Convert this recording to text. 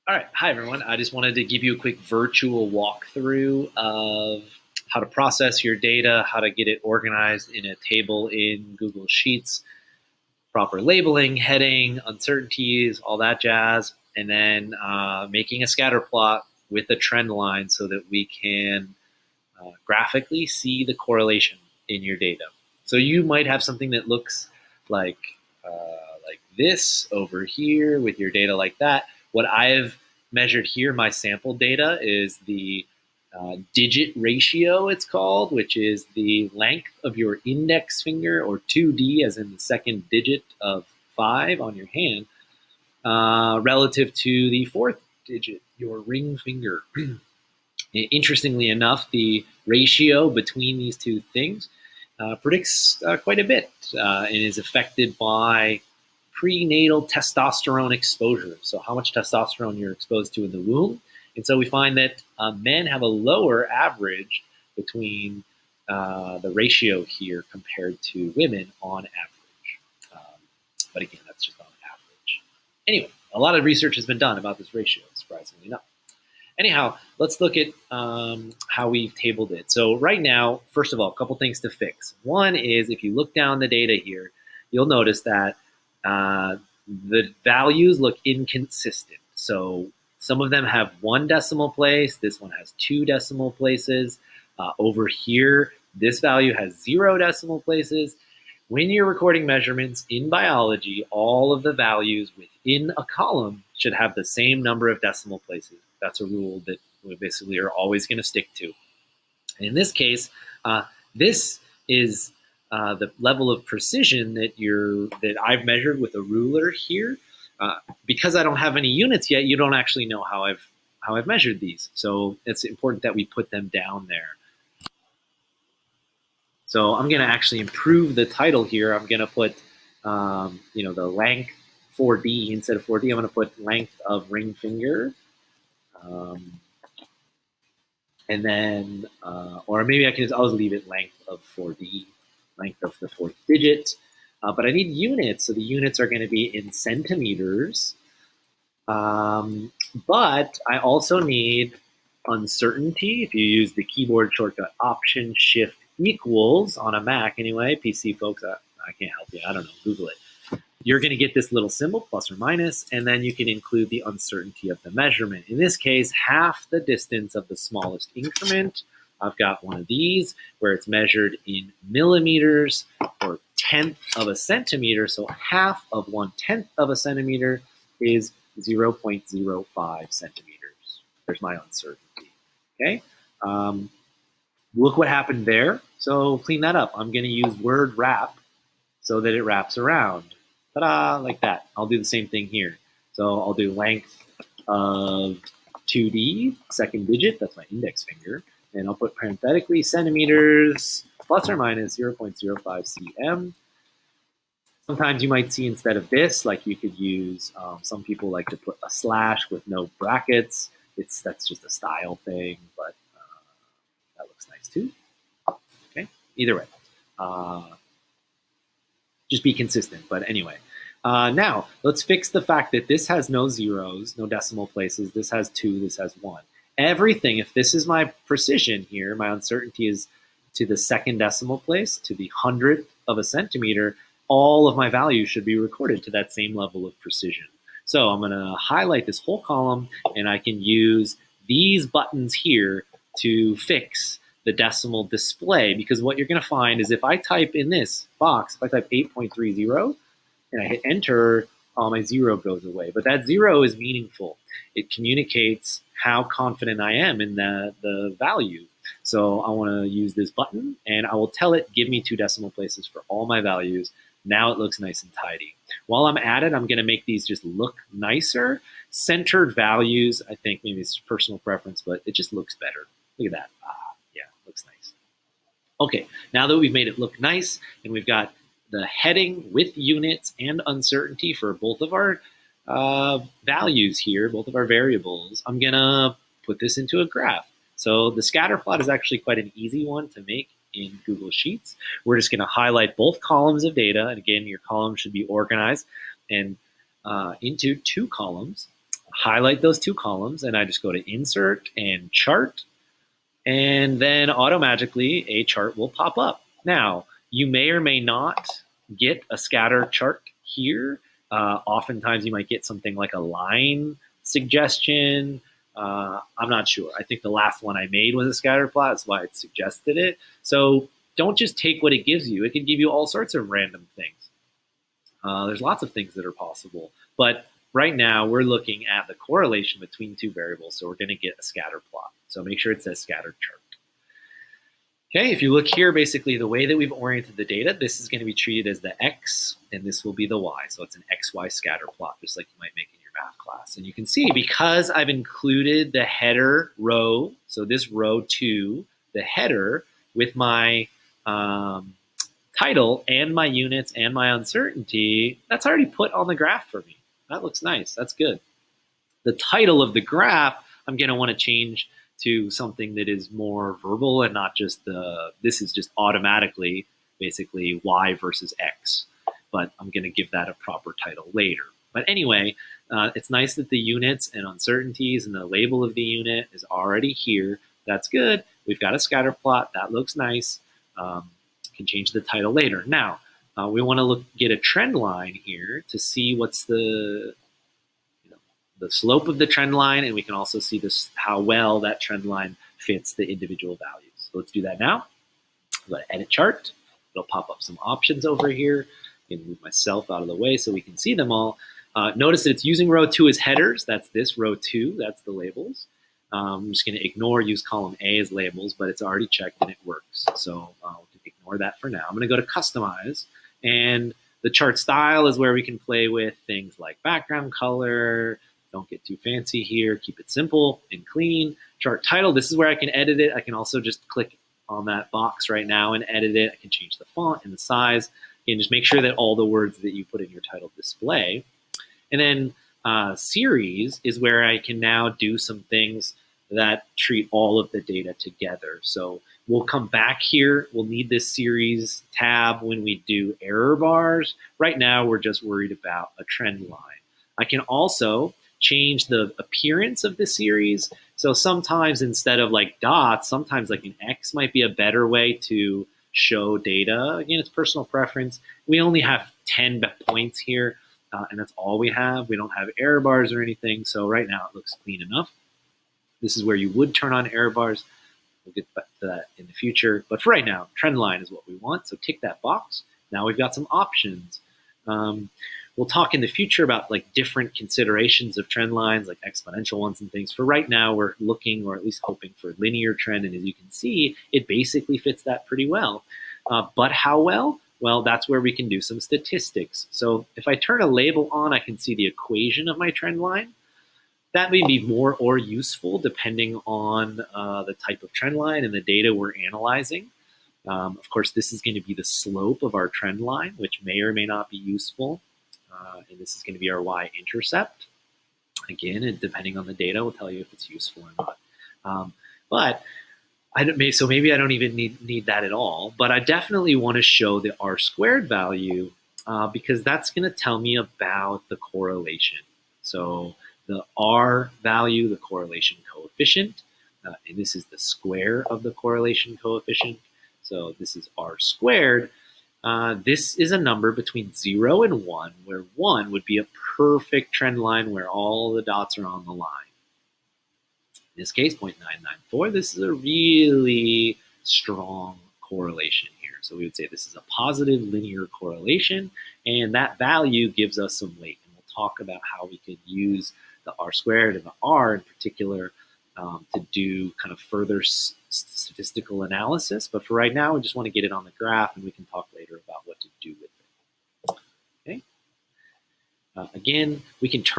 All right, hi everyone. I just wanted to give you a quick virtual walkthrough of how to process your data, how to get it organized in a table in Google Sheets, proper labeling, heading, uncertainties, all that jazz, and then making a scatter plot with a trend line so that we can graphically see the correlation in your data. So you might have something that looks like this over here with your data like that. What I've measured here, my sample data, is the digit ratio, it's called, which is the length of your index finger, or 2D, as in the second digit of 5 on your hand, relative to the fourth digit, your ring finger. Interestingly enough, the ratio between these two things predicts quite a bit and is affected by prenatal testosterone exposure. So how much testosterone you're exposed to in the womb. And so we find that men have a lower average between the ratio here compared to women on average. But again, that's just on average. Anyway, a lot of research has been done about this ratio, surprisingly enough. Anyhow, let's look at how we've tabled it. So right now, first of all, a couple things to fix. One is, if you look down the data here, you'll notice that the values look inconsistent. So some of them have 1 decimal place. This one has 2 decimal places. Over here, this value has 0 decimal places. When you're recording measurements in biology, all of the values within a column should have the same number of decimal places. That's a rule that we basically are always going to stick to. And in this case, this is the level of precision that I've measured with a ruler here. Because I don't have any units yet, you don't actually know how I've measured these. So it's important that we put them down there. So I'm going to actually improve the title here. I'm going to put, the length 4D instead of 4D. I'm going to put length of ring finger. And then, or maybe I'll just leave it length of 4D, length of the 4th digit. But I need units, so the units are going to be in centimeters. But I also need uncertainty. If you use the keyboard shortcut Option Shift equals on a Mac anyway, PC folks, I can't help you. I don't know, Google it. You're going to get this little symbol, plus or minus, and then you can include the uncertainty of the measurement. In this case, half the distance of the smallest increment. I've got one of these where it's measured in millimeters, or 1/10 of a centimeter. So half of 1/10 of a centimeter is 0.05 centimeters. There's my uncertainty. Okay. Look what happened there. So clean that up. I'm going to use word wrap so that it wraps around. Ta-da, like that. I'll do the same thing here. So I'll do length of 2D, second digit, that's my index finger, and I'll put parenthetically centimeters plus or minus 0.05 cm. Sometimes you might see, instead of this, like you could use, some people like to put a slash with no brackets. That's just a style thing, but that looks nice too. Okay, either way. Just be consistent, but anyway. Now, let's fix the fact that this has no zeros, no decimal places. This has 2, this has 1. Everything, if this is my precision here, my uncertainty is to the second decimal place, to the 100th of a centimeter, all of my values should be recorded to that same level of precision. So I'm going to highlight this whole column, and I can use these buttons here to fix the decimal display, because what you're going to find is if I type in this box, if I type 8.30 and I hit enter, all my 0 goes away. But that 0 is meaningful. It communicates how confident I am in the value. So I want to use this button, and I will tell it, give me 2 decimal places for all my values. Now it looks nice and tidy. While I'm at it, I'm going to make these just look nicer. Centered values, I think maybe it's personal preference, but it just looks better. Look at that. Yeah, looks nice. Okay, now that we've made it look nice and we've got the heading with units and uncertainty for both of our values here, both of our variables, I'm going to put this into a graph. So the scatter plot is actually quite an easy one to make in Google Sheets. We're just going to highlight both columns of data. And again, your columns should be organized and into 2 columns. highlight those two columns, and I just go to Insert and Chart, and then automatically a chart will pop up. Now, you may or may not get a scatter chart here. Oftentimes you might get something like a line suggestion. I'm not sure. I think the last one I made was a scatter plot. That's why it suggested it. So don't just take what it gives you. It can give you all sorts of random things. There's lots of things that are possible. But right now we're looking at the correlation between two variables. So we're going to get a scatter plot. So make sure it says scatter chart. Okay, if you look here, basically the way that we've oriented the data, this is going to be treated as the X, and this will be the Y. So it's an XY scatter plot, just like you might make in your math class. And you can see, because I've included the header row, so this row 2, the header, with my title and my units and my uncertainty, that's already put on the graph for me. That looks nice. That's good. The title of the graph, I'm going to want to change to something that is more verbal and not just this is just automatically basically Y versus X. But I'm going to give that a proper title later. But anyway, it's nice that the units and uncertainties and the label of the unit is already here. That's good. We've got a scatter plot. That looks nice. Can change the title later. Now, we want to get a trend line here to see what's the slope of the trend line, and we can also see this how well that trend line fits the individual values. So let's do that now. Go to Edit Chart. It'll pop up some options over here. I'm going to move myself out of the way so we can see them all. Notice that it's using row 2 as headers. That's this row 2. That's the labels. I'm just going to use column A as labels, but it's already checked and it works. So we can ignore that for now. I'm going to go to Customize, and the chart style is where we can play with things like background color. Don't get too fancy here. Keep it simple and clean. Chart title, this is where I can edit it. I can also just click on that box right now and edit it. I can change the font and the size. And just make sure that all the words that you put in your title display. And then series is where I can now do some things that treat all of the data together. So we'll come back here. We'll need this series tab when we do error bars. Right now, we're just worried about a trend line. I can also change the appearance of the series. So sometimes instead of like dots, sometimes like an X might be a better way to show data. Again, it's personal preference. We only have 10 points here, and that's all we have. We don't have error bars or anything. So right now it looks clean enough. This is where you would turn on error bars. We'll get back to that in the future. But for right now, trend line is what we want. So tick that box. Now we've got some options. We'll talk in the future about like different considerations of trend lines, like exponential ones and things. For right now, we're looking, or at least hoping, for linear trend. And as you can see, it basically fits that pretty well. But how well? Well, that's where we can do some statistics. So if I turn a label on, I can see the equation of my trend line. That may be more or useful depending on the type of trend line and the data we're analyzing. Of course, this is going to be the slope of our trend line, which may or may not be useful. And this is going to be our y-intercept. Again, and depending on the data, we'll tell you if it's useful or not. But maybe I don't even need that at all. But I definitely want to show the r-squared value because that's going to tell me about the correlation. So the r value, the correlation coefficient, and this is the square of the correlation coefficient. So this is r squared. This is a number between 0 and 1, where 1 would be a perfect trend line where all the dots are on the line. In this case, 0.994, this is a really strong correlation here. So we would say this is a positive linear correlation, and that value gives us some weight. And we'll talk about how we could use the r squared and the r in particular to do kind of further statistical analysis. But for right now, we just want to get it on the graph, and we can talk later about what to do with it. Okay. Again, we can turn